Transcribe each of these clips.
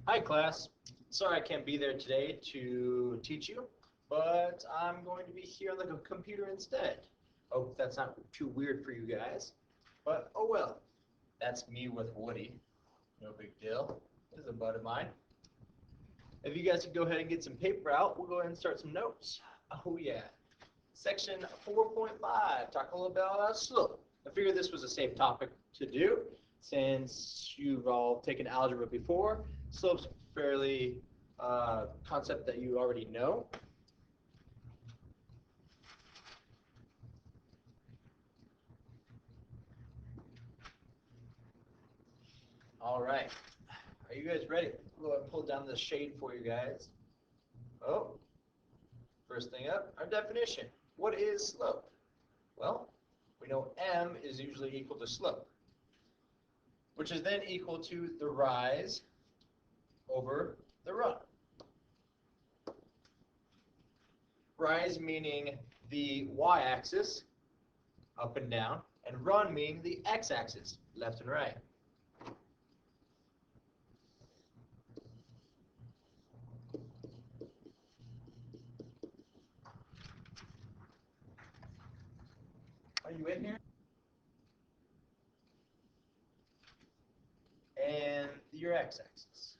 Hi class, sorry I can't be there today to teach you, but I'm going to be here on the computer instead. Hope that's not too weird for you guys, but oh well. That's me with Woody, no big deal. This is a bud of mine. If you guys could go ahead and get some paper out, we'll go ahead and start some notes. Oh yeah. Section 4.5, talk a little bit about slope. I figured this was a safe topic to do since you've all taken algebra before. Slope's fairly concept that you already know. All right, are you guys ready? I'll go ahead and pull down the shade for you guys. Oh, first thing up, our definition. What is slope? Well, we know m is usually equal to slope, which is then equal to the rise over the run. Rise meaning the y-axis, up and down, and run meaning the x-axis, left and right. Are you in here? And your x-axis.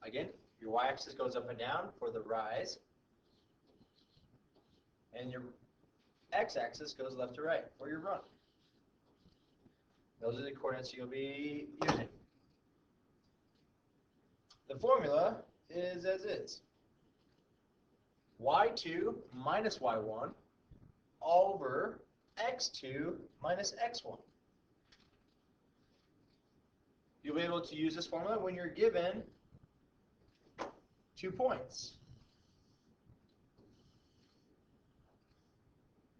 Again, your y-axis goes up and down for the rise, and your x-axis goes left to right for your run. Those are the coordinates you'll be using. The formula is as is. Y2 minus y1 over x2 minus x1. You'll be able to use this formula when you're given 2 points,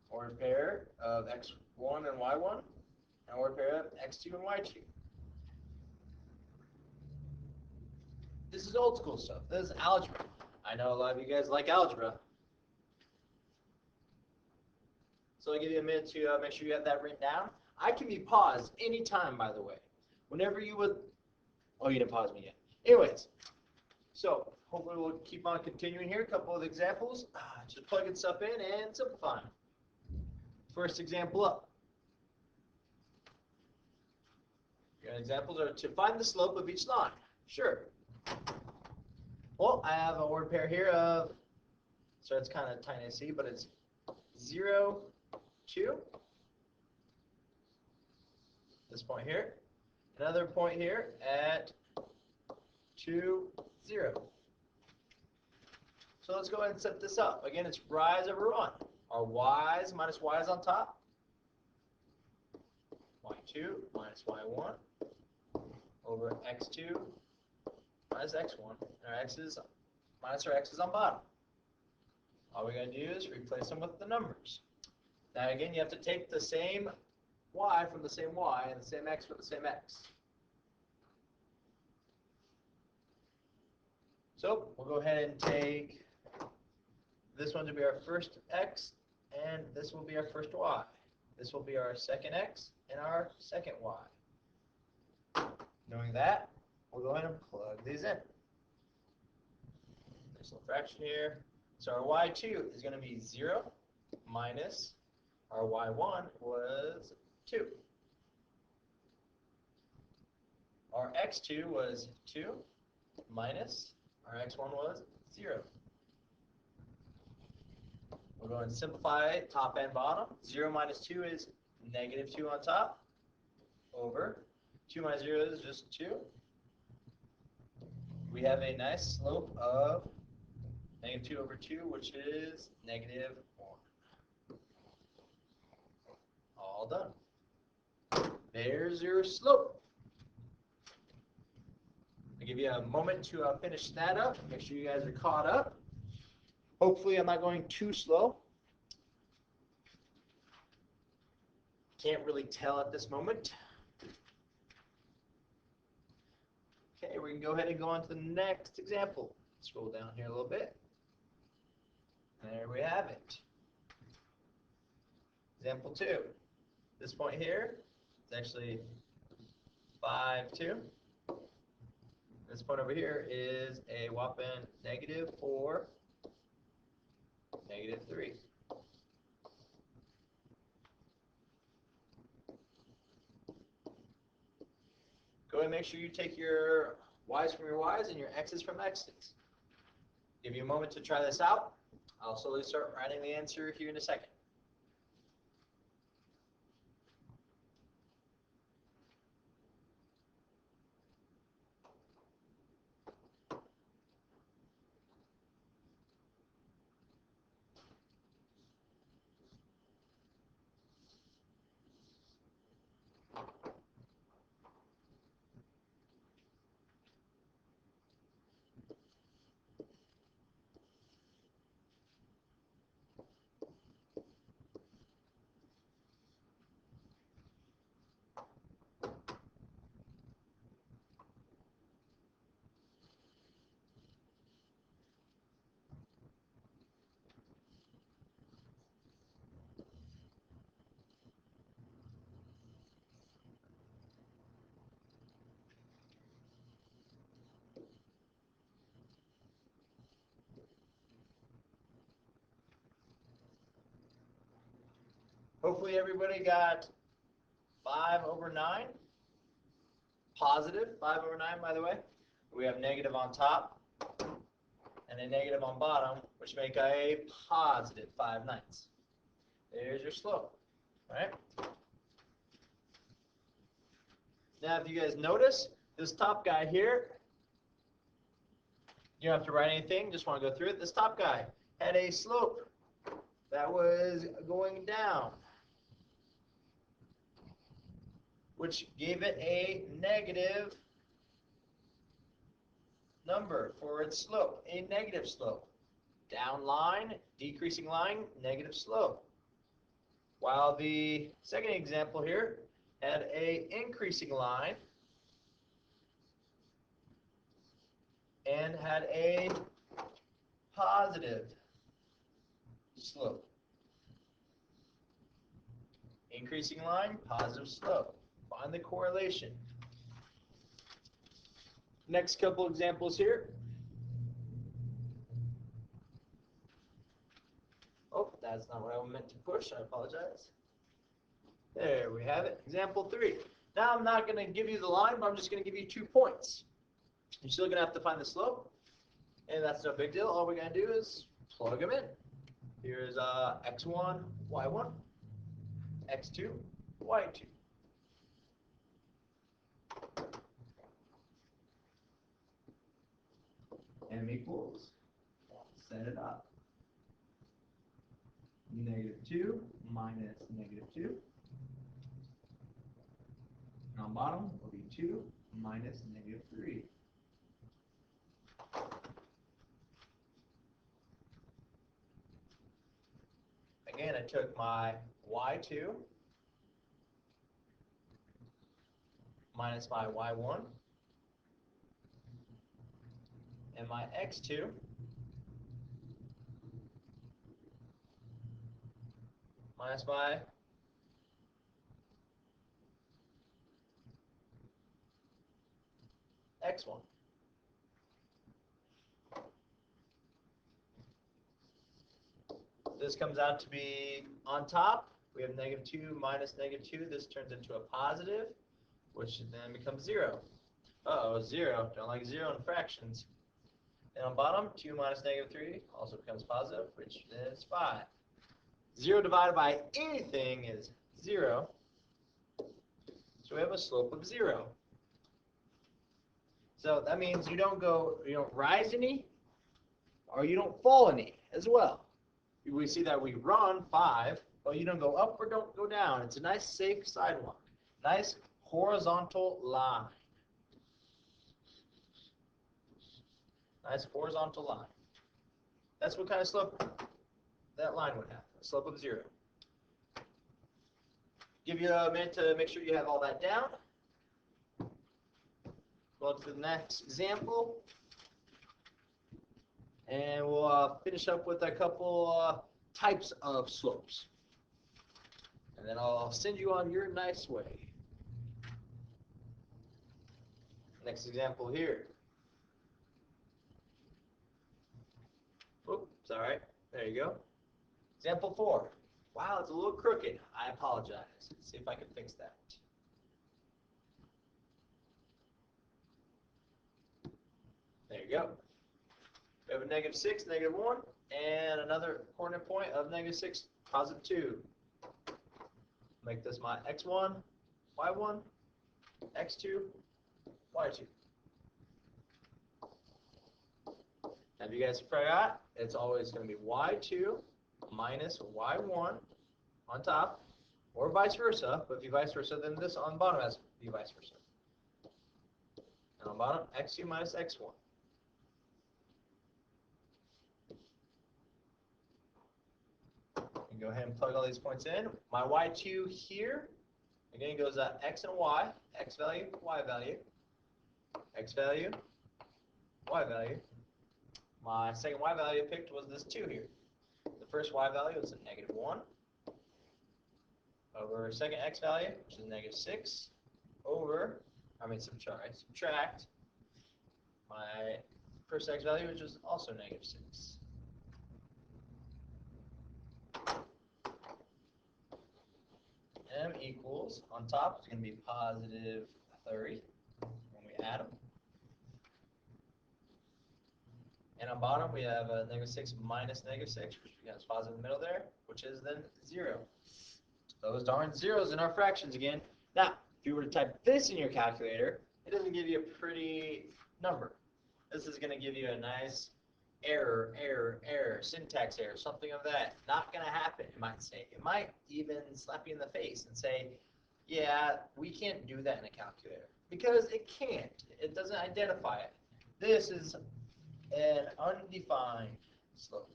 or a pair of x1 and y1, or a pair of x2 and y2. This is old school stuff. This is algebra. I know a lot of you guys like algebra. So I'll give you a minute to make sure you have that written down. I can be paused anytime, by the way. Whenever you would... Oh, you didn't pause me yet. Anyways, so hopefully we'll keep on continuing here. A couple of examples. Just plugging stuff in and simplifying. First example up. Your examples are to find the slope of each line. Sure. Well, I have a word pair here of, so it's kind of tiny to see, but it's 0, 2. This point here. Another point here at 2, 0. So let's go ahead and set this up. Again, it's rise over run. Our y's minus y's on top. y2 minus y1 over x2 minus x1. And our x's minus our x's on bottom. All we got to do is replace them with the numbers. Now again, you have to take the same y from the same y and the same x from the same x. So we'll go ahead and take this one to be our first x, and this will be our first y. This will be our second x and our second y. Knowing that, we'll go ahead and plug these in. There's a little fraction here. So our y2 is going to be 0 minus our y1 was 2. Our x2 was 2 minus our x1 was 0. We'll go ahead and simplify top and bottom. 0 minus 2 is negative 2 on top over 2 minus 0 is just 2. We have a nice slope of negative 2 over 2, which is negative 1. All done. There's your slope. I'll give you a moment to finish that up. Make sure you guys are caught up. Hopefully I'm not going too slow. Can't really tell at this moment. Okay, we can go ahead and go on to the next example. Scroll down here a little bit. There we have it. Example 2. This point here is actually 5, 2. This point over here is a whopping -4, -3. Go ahead and make sure you take your y's from your y's and your x's from x's. Give you a moment to try this out. I'll slowly start writing the answer here in a second. Hopefully everybody got 5/9. Positive 5/9, by the way. We have negative on top and a negative on bottom, which make a positive 5/9. There's your slope, right? Now, if you guys notice, this top guy here, you don't have to write anything, just want to go through it. This top guy had a slope that was going down, which gave it a negative number for its slope, a negative slope. Down line, decreasing line, negative slope. While the second example here had a increasing line and had a positive slope. Increasing line, positive slope. Find the correlation. Next couple examples here. Oh, that's not what I meant to push. I apologize. There we have it. Example 3. Now I'm not going to give you the line, but I'm just going to give you 2 points. You're still going to have to find the slope, and that's no big deal. All we're going to do is plug them in. Here's x1, y1, x2, y2. M equals, set it up. -2 minus -2. And on bottom will be 2 minus -3. Again, I took my y2 minus my y1 and my x2 minus my x1. This comes out to be on top. We have -2 minus -2. This turns into a positive, which then becomes 0. Uh-oh, 0. Don't like 0 in fractions. And on bottom, 2 minus -3 also becomes positive, which is 5. 0 divided by anything is 0. So we have a slope of 0. So that means you don't rise any, or you don't fall any as well. We see that we run 5, but you don't go up or don't go down. It's a nice safe sidewalk. Nice horizontal line. Nice horizontal line. That's what kind of slope that line would have. A slope of 0. Give you a minute to make sure you have all that down. Go on to the next example. And we'll finish up with a couple types of slopes. And then I'll send you on your nice way. Next example here. Oops, sorry. There you go. Example 4. Wow, it's a little crooked. I apologize. Let's see if I can fix that. There you go. We have a -6, -1, and another coordinate point of -6, +2. Make this my x1, y1, x2, y2. Now, if you guys forgot, it's always going to be y2 minus y1 on top, or vice versa. But if you vice versa, then this on bottom has to be vice versa. And on bottom, x2 minus x1. Go ahead and plug all these points in. My y2 here, again, goes x and y, x value, y value, x value, y value. My second y value I picked was this 2 here. The first y value is a -1 over second x value, which is -6, over, subtract my first x value, which is also -6. M equals, on top, it's going to be +30 when we add them. And on bottom, we have a -6 minus -6, which we got as positive in the middle there, which is then 0. Those darn zeros in our fractions again. Now, if you were to type this in your calculator, it doesn't give you a pretty number. This is going to give you a nice error, syntax error, something of that. Not going to happen, it might say. It might even slap you in the face and say, yeah, we can't do that in a calculator. Because it can't. It doesn't identify it. This is an undefined slope.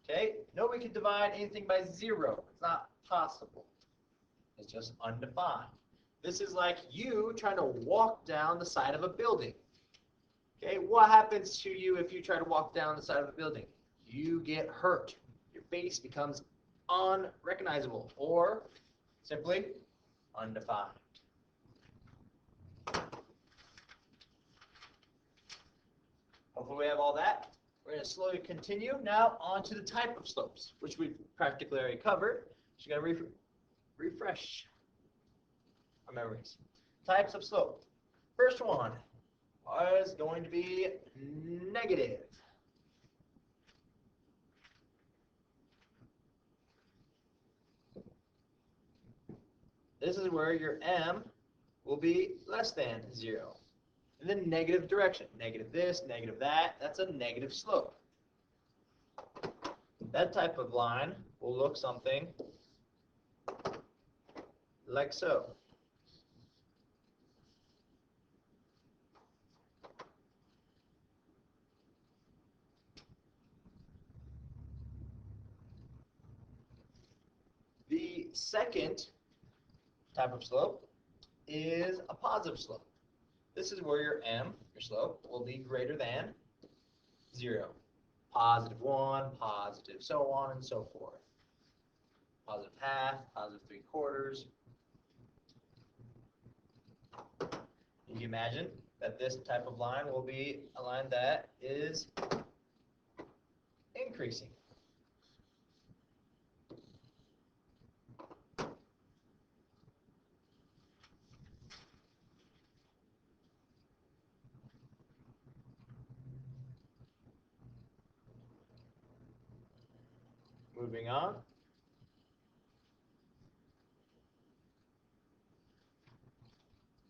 Okay, nobody can divide anything by 0. It's not possible. It's just undefined. This is like you trying to walk down the side of a building. Okay, what happens to you if you try to walk down the side of a building? You get hurt. Your face becomes unrecognizable or simply undefined. Hopefully we have all that. We're going to slowly continue now on to the type of slopes, which we practically already covered. Just going to refresh our memories. Types of slope. First one is going to be negative. This is where your m will be less than 0. In the negative direction. Negative this, negative that. That's a negative slope. That type of line will look something like so. The second type of slope is a positive slope. This is where your m, your slope, will be greater than 0. +1, positive, so on and so forth. +1/2, +3/4. You can imagine that this type of line will be a line that is increasing. Moving on.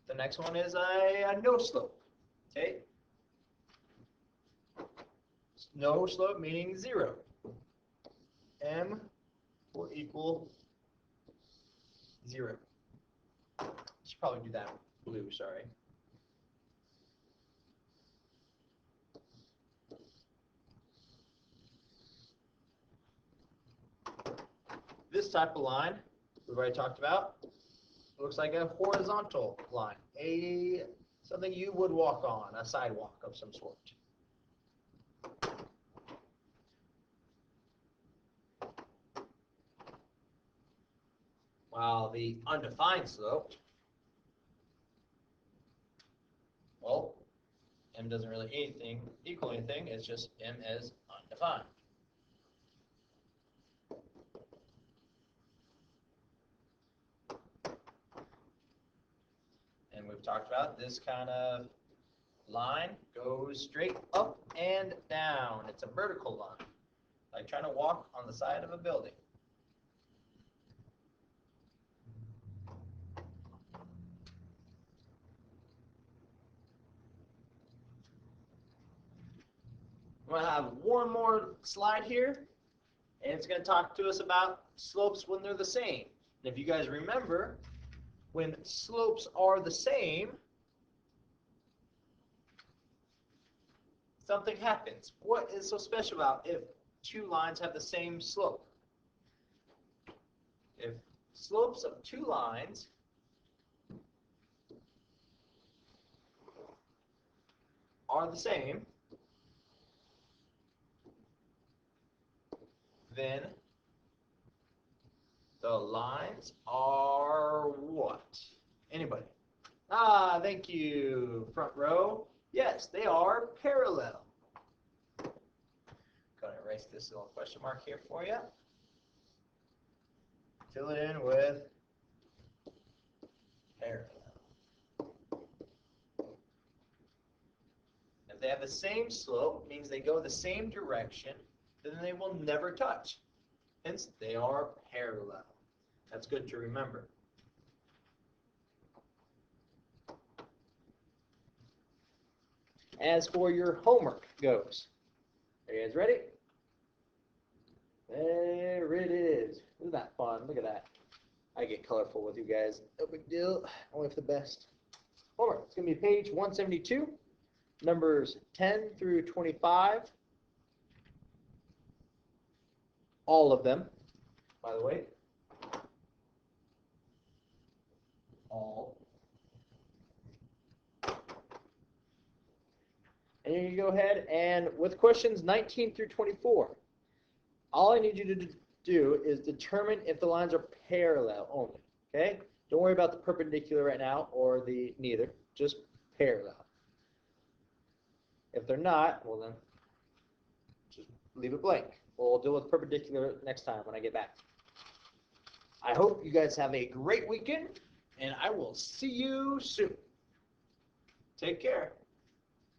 The next one is a no slope. Okay? No slope meaning 0. M will equal 0. Should probably do that blue, sorry. This type of line we've already talked about. It looks like a horizontal line, something you would walk on, a sidewalk of some sort. While the undefined slope, well, m doesn't really equal anything, it's just m is undefined. And we've talked about this kind of line goes straight up and down. It's a vertical line, like trying to walk on the side of a building. I'm going to have one more slide here, and it's going to talk to us about slopes when they're the same. And if you guys remember, when slopes are the same, something happens. What is so special about if two lines have the same slope? If slopes of two lines are the same, then the lines are what? Anybody? Ah, thank you, front row. Yes, they are parallel. Gonna erase this little question mark here for you. Fill it in with parallel. If they have the same slope, means they go the same direction, then they will never touch. Hence, they are parallel. That's good to remember. As for your homework goes, are you guys ready? There it is. Isn't that fun? Look at that. I get colorful with you guys. No big deal. Only for the best. Homework. It's going to be page 172, numbers 10 through 25. All of them, by the way. All. And you go ahead and with questions 19 through 24, all I need you to do is determine if the lines are parallel only, okay? Don't worry about the perpendicular right now or the neither, just parallel. If they're not, well then, just leave it blank. We'll deal with perpendicular next time when I get back. I hope you guys have a great weekend, and I will see you soon. Take care.